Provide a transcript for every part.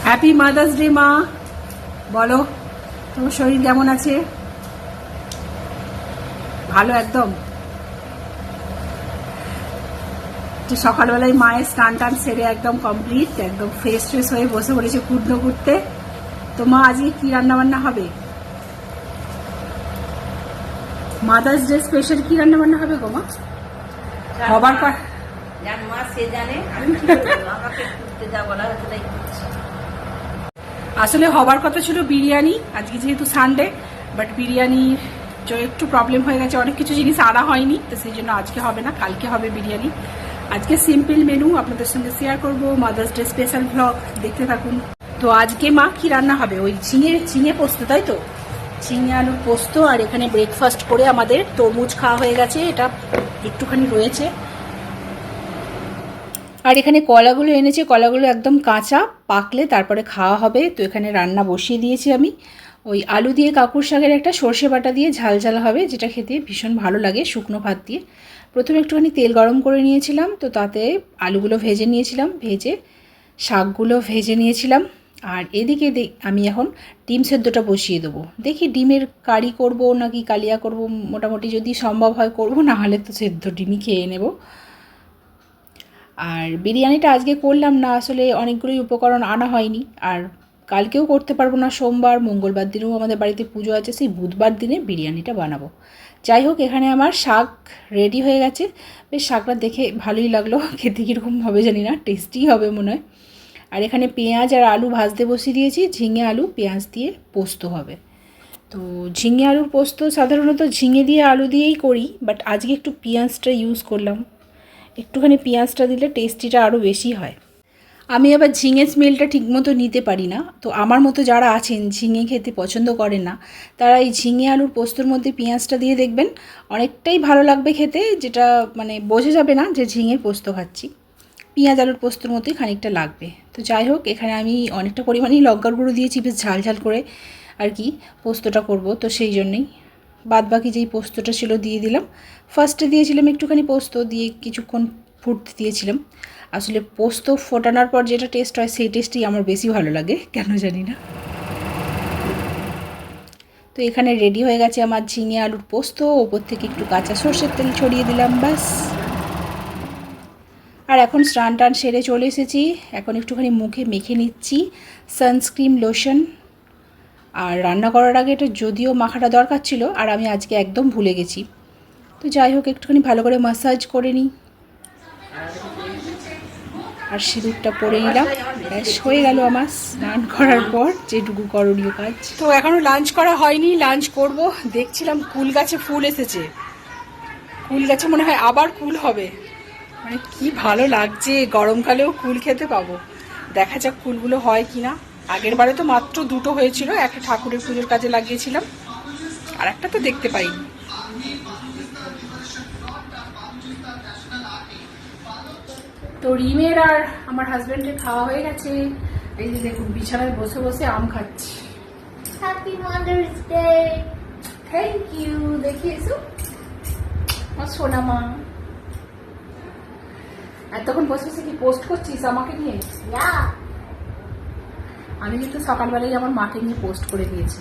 Happy mother's day মা। বলো তোমার শরীর কেমন আছে? ভালো একদম। যে সকালবেলায় মায়ের স্নান টান সেরে একদম কমপ্লিট, একদম ফ্রেশ ফ্রেশ হয়ে বসে পড়েছে কুটনো কুটতে। তো মা আজকে কি রান্না বান্না হবে? মাদার্স ডে স্পেশাল কি রান্না বান্না হবে গো মা? হবার পর মা সে জানে, আমি কি বলবো? আমাকে করতে যা বলা হচ্ছে তাই করছি। আসলে হবার কথা ছিল বিরিয়ানি, আজকে যেহেতু সানডে, বাট বিরিয়ানির একটু প্রবলেম হয়ে গেছে, অনেক কিছু জিনিস আনা হয়নি, তো সেই জন্য আজকে হবে না, কালকে হবে বিরিয়ানি। আজকে সিম্পল মেনু আপনাদের সঙ্গে শেয়ার করব, মাদার্স ডে স্পেশাল ব্লগ দেখতে থাকুন। তো আজকে মা কি রান্না হবে? ওই ঝিঙে পোস্ত, তাই তো? ঝিঙে আলুর পোস্ত। আর এখানে ব্রেকফাস্ট করে আমাদের তরমুজ খাওয়া হয়ে গেছে, এটা একটুখানি রয়েছে। আর এখানে কলাগুলো এনেছে, কলাগুলো একদম কাঁচা, পাকলে তারপরে খাওয়া হবে। তো এখানে রান্না বসিয়ে দিয়েছি আমি। ওই আলু দিয়ে কাকুর শাকের একটা সর্ষে বাটা দিয়ে ঝাল ঝাল হবে, যেটা খেতে ভীষণ ভালো লাগে শুকনো ভাত দিয়ে। প্রথমে একটুখানি তেল গরম করে নিয়েছিলাম, তো তাতে আলুগুলো ভেজে নিয়েছিলাম, ভেজে শাকগুলো ভেজে নিয়েছিলাম। আর এদিকে আমি এখন ডিম সেদ্ধটা বসিয়ে দেবো। দেখি ডিমের কারি করব নাকি কালিয়া করব, মোটামুটি যদি সম্ভব হয় করব, না হলে তো সেদ্ধ ডিমই খেয়ে নেব। আর বিরিয়ানিটা আজকে করলাম না, আসলে অনেকগুলোই উপকরণ আনা হয়নি, আর কালকেও করতে পারবো না, সোমবার মঙ্গলবার দিনেও আমাদের বাড়িতে পুজো আছে, সেই বুধবার দিনে বিরিয়ানিটা বানাবো। যাই হোক, এখানে আমার শাক রেডি হয়ে গেছে। বেশ শাকটা দেখে ভালোই লাগলো, খেতে কীরকম হবে জানি না, টেস্টি হবে মনে হয়। আর এখানে পেঁয়াজ আর আলু ভাজতে বসিয়ে দিয়েছি, ঝিঙে আলু পেঁয়াজ দিয়ে পোস্ত হবে। তো ঝিঙে আলুর পোস্ত সাধারণত ঝিঙে দিয়ে আলু দিয়েই করি, বাট আজকে একটু পেঁয়াজটা ইউজ করলাম। একটুখানি পেঁয়াজটা দিলে টেস্টিটা আরও বেশি হয়। আমি আবার ঝিঙে স্মেলটা ঠিকমতো নিতে পারি না, তো আমার মতো যারা আছেন ঝিঙে খেতে পছন্দ করেন না, তারা এই ঝিঙে আলুর পোস্তর মধ্যে পেঁয়াজটা দিয়ে দেখবেন, অনেকটাই ভালো লাগবে খেতে, যেটা মানে বোঝা যাবে না যে ঝিঙের পোস্ত খাচ্ছি। পেঁয়াজ আলুর পোস্তর মতোই খানিকটা লাগবে। তো যাই হোক, এখানে আমি অনেকটা পরিমাণেই লঙ্কার গুঁড়ো দিয়েছি, বেশ ঝাল ঝাল করে আর কি পোস্তটা করব, তো সেই জন্যেই বাদবাকি যেই পোস্তটা ছিল দিয়ে দিলাম। ফার্স্টে দিয়েছিলাম একটুখানি পোস্ত দিয়ে কিছুক্ষণ ফুটতে দিয়েছিলাম। আসলে পোস্ত ফোটানোর পর যেটা টেস্ট হয় সেই টেস্টই আমার বেশি ভালো লাগে, কেন জানি না। তো এখানে রেডি হয়ে গেছে আমার ঝিঙে আলুর পোস্ত, ওপর থেকে একটু কাঁচা সর্ষের তেল ছড়িয়ে দিলাম, ব্যাস। আর এখন স্নান টান সেরে চলে এসেছি, এখন একটুখানি মুখে মেখে নিচ্ছি সানস্ক্রিন লোশন। আর রান্না করার আগে এটা যদিও মাখাটা দরকার ছিল, আর আমি আজকে একদম ভুলে গেছি। তো যাই হোক, একটুখানি ভালো করে ম্যাসাজ করে নিই, আর সিঁদুরটা পরে নিলাম। ব্যাস হয়ে গেল আমার স্নান করার পর যেটুকু করণীয় কাজ। তো এখনও লাঞ্চ করা হয়নি, লাঞ্চ করব। দেখছিলাম কুল গাছে ফুল এসেছে, কুল গাছে মনে হয় আবার কুল হবে, মানে কি ভালো লাগছে, গরমকালেও কুল খেতে পাবো। দেখা যাক কুলগুলো হয় কি না। আগের বারে তো মাত্র দুটো হয়েছিল, একটা ঠাকুরের পুজোর কাজে লাগিয়েছিলাম, আর একটা তো দেখতে পাইনি। তো রিমের আর আমার হাজবেন্ডের খাওয়া হয়ে গেছে। এই যে দেখুন বিছানায় বসে বসে আম খাচ্ছি। Happy mother's day. Thank you. দেখি এসো আমার সোনা মা, এতক্ষণ বসে বসে কি পোস্ট করছিস আমাকে নিয়ে? আমি কিন্তু সকালবেলায় আমার মাকে নিয়ে পোস্ট করে দিয়েছি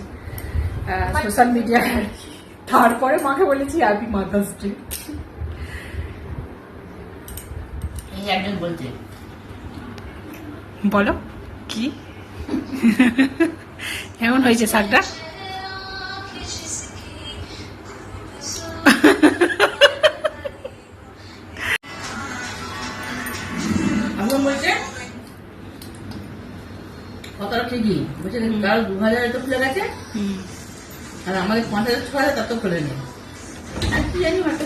সোশ্যাল মিডিয়ায়, তারপরে মাকে বলেছি হ্যাপি মাদার্স ডে। একজন বলছে, বলো কি কেমন হয়েছে শাকটা? একজন বলছে কতটা ঠিকই বলছে, কাল 2000 তো খুলে গেছে, আর আমাদের 5000-6000 তত খুলে নেই। আর কি জানি হয়তো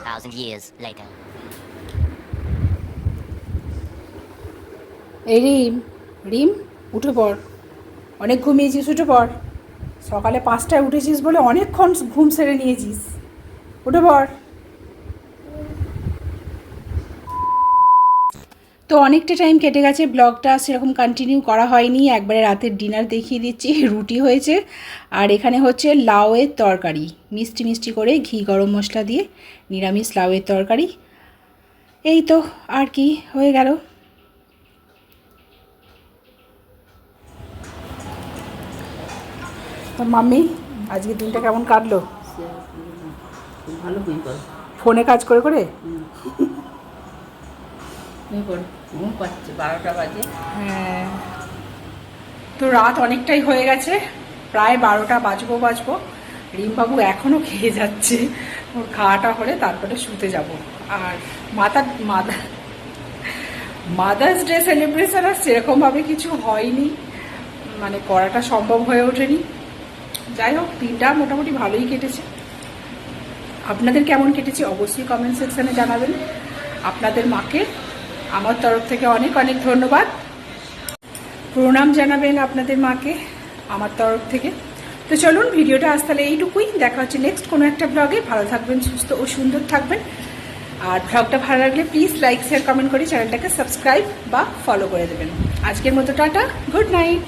Thousand years later. এই রিম, রিম উঠে পড়, অনেক ঘুমিয়েছিস, উঠে পড়। সকালে 5টায় উঠেছিস বলে অনেকক্ষণ ঘুম সেরে নিয়েছিস, উঠে পড়। তো অনেকটা টাইম কেটে গেছে, ব্লগটা সেরকম কন্টিনিউ করা হয়নি। একবারে রাতের ডিনার দেখিয়ে দিচ্ছি, রুটি হয়েছে, আর এখানে হচ্ছে লাউয়ের তরকারি, মিষ্টি মিষ্টি করে ঘি গরম মশলা দিয়ে নিরামিষ লাউয়ের তরকারি। এই তো আর কি হয়ে গেল। তো মাম্মি আজকে দিনটা কেমন কাটলো? খুব ভালো বই পড় ফোনে কাজ করে করে? বই পড় ঘুম পাচ্ছে 12টা বাজে। হ্যাঁ, তো রাত অনেকটাই হয়ে গেছে, প্রায় 12টা বাজবো। রিমবাবু এখনও খেয়ে যাচ্ছে, ওর খাওয়াটা হলে তারপরে শুতে যাব। আর মাদার্স ডে সেলিব্রেশন আর সেরকমভাবে কিছু হয়নি, মানে করাটা সম্ভব হয়ে ওঠেনি। যাই হোক, দিনটা মোটামুটি ভালোই কেটেছে। আপনাদের কেমন কেটেছে অবশ্যই কমেন্ট সেকশানে জানাবেন। আপনাদের মাকে আমার তরফ থেকে অনেক অনেক ধন্যবাদ, প্রণাম জানাবেন আপনাদের মাকে আমার তরফ থেকে। তো চলুন, ভিডিওটা আজ তাহলে এইটুকুই। দেখা হচ্ছে নেক্সট কোনো একটা ব্লগে। ভালো থাকবেন, সুস্থ ও সুন্দর থাকবেন। আর ব্লগটা ভালো লাগলে প্লিজ লাইক শেয়ার কমেন্ট করে চ্যানেলটাকে সাবস্ক্রাইব বা ফলো করে দেবেন। আজকের মতো টাটা, গুড নাইট।